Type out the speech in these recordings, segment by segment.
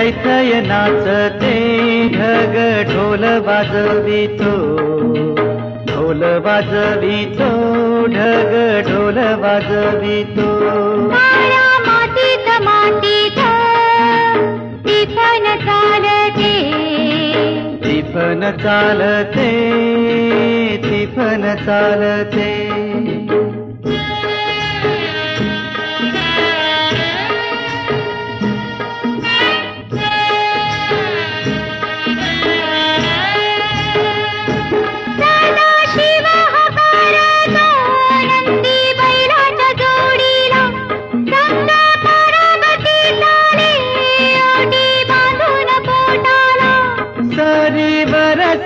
थै थै नाचते ढग ढोल वाजवितो, ढोल वाजवितो ढग ढोल वाजवितो. काळ्या मातीत मातीत टिपण चालते, टिपण चालते, टिपण चालते.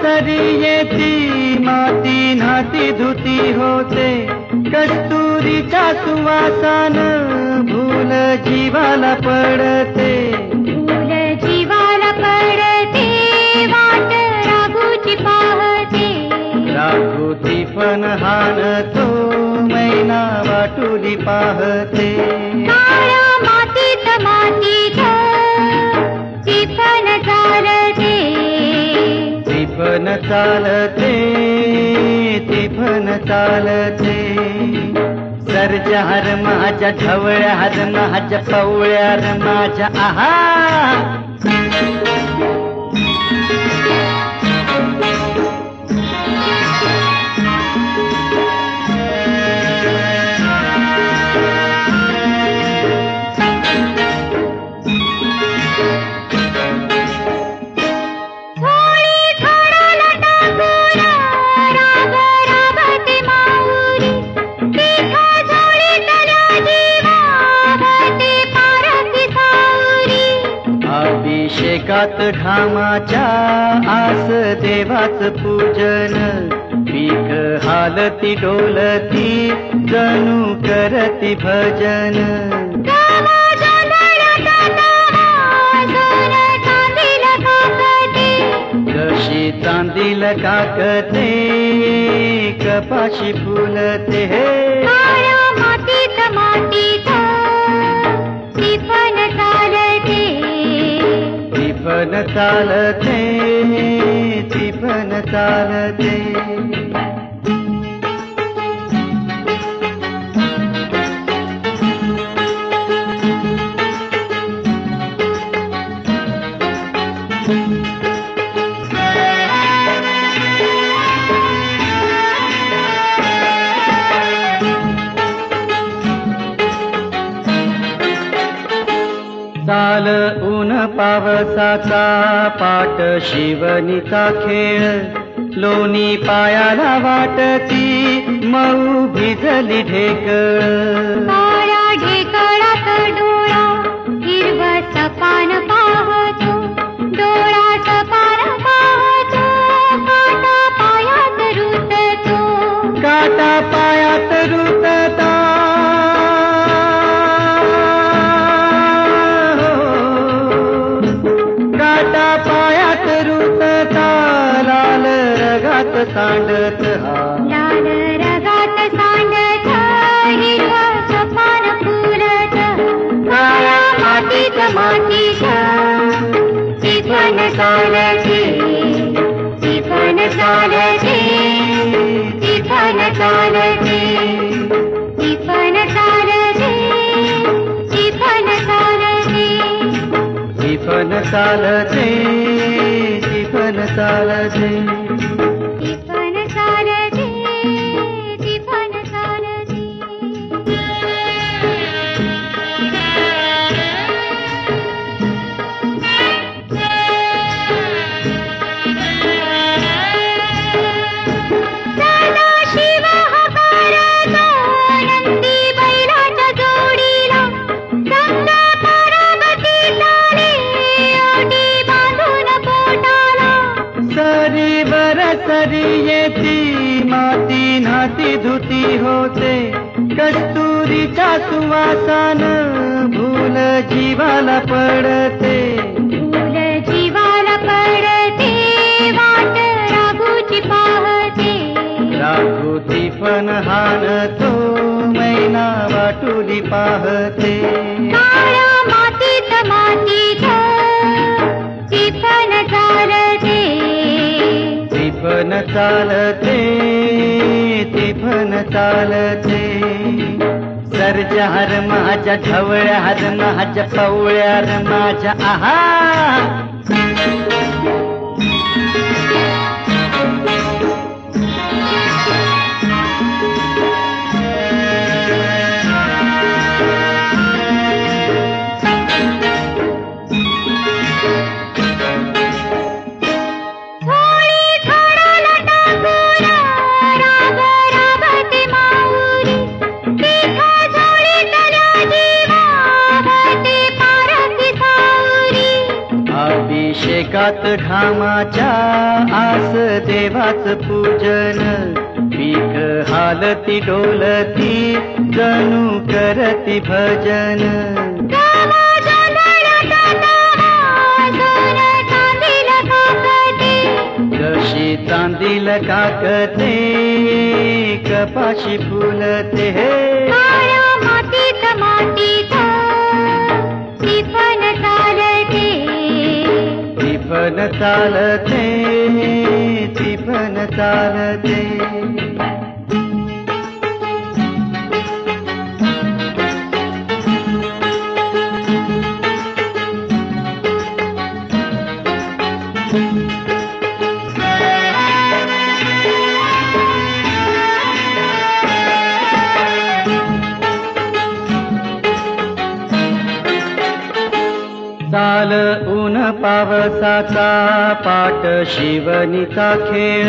सरी येती माती नाती धुती होते, कस्तुरीच्या सुवासान भूल जीवाला पडते, भूल जीवाला पडते. वाट राघूची पाहते, राघूची पण हाणतो मैना वाटुली पाहते. काळ्या मातीत मातीत टिपण चालते, टिपण चालते, टिपण चालते. सर्जार माझ्या ढवळ्यात माझ्या पवळ्यात माझ्या आहा. अभिषेकात घामाच्या आस देवाच पूजन, पीक हालती डोलती जणू करती भजन. कशी चांदील काकते कपाशी फुलते. मातीत मातीत टिपण चालते, टिपण चालते, टिपण चालते. चाल ऊन पावसाचा पाट शिवनीचा खेळ, लोणी पायाला वाटती मऊ भिजली ढेकळ. काळ्या ढेकळात डोळा हिरवं सपान पाहतो, डोळा सपान पाहतो. काटा पायात रुततो, काटा पायात रुतता. काटा पायात रुतता लाल रगात सांडत हा, लाल रगात सांडत हिरवं सपान फुलत. काळ्या मातीत मातीत टिपण चालते, टिपण चालते, टिपण चालते, टिपण चालते, टिपण चालते, टिपण चालते, टिपण चालते. टिपण चालते, टिपण चालते. सदाशिव हकारतो नंदी बैलाच्या जोडीला, संग पार्वतीला ओटी बांधून पोटाला. सरीवर सरी येती माती नाती धुती होते, कस्तुरीच्या सुवासान भूल जीवाला पडते, भूल जीवाला पडते. वाट राघूची पाहते, राघूची पण हाणतो मैना वाटुली पाहते. काळ्या मातीत मातीत चालते तिफन चालते सरजार माझ्या ढवळ्यार माझ्या पवळ्यार माझ्या आहा अभिषेकात घामाच्या आस देवाच पूजन पीक हालती डोलती जणू करती भजन जशी चांदील काकते कपाशी फुलते मातीत मातीत तिफन चालते तिफन चालते तिफन चालते चाल ऊन पावसाचा पाट शिवनीचा खेळ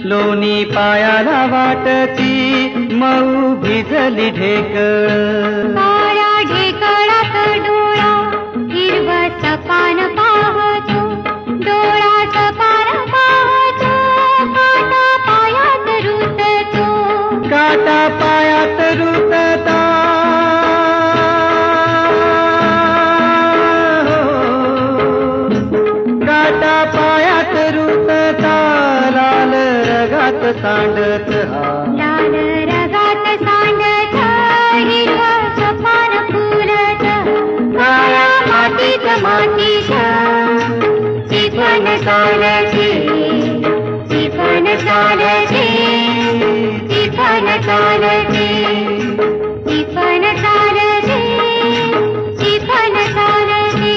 लोणी पायाला वाटती मऊ भिजली ढेकळ काळ्या ढेकळात डोळा हिरवं सपान पाहतो डोळा सपान पाहतो काटा पायात रुततो काटा पायात रुतता काटा पायात रुतता लाल रगात सांडत लाल रगात सांडत हिरवं सपान फुलत काळ्या मातीत मातीत तिफन चालते तिफन चालते तिफन चालते तिफन चालते तिफन चालते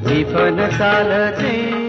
तिफन चालते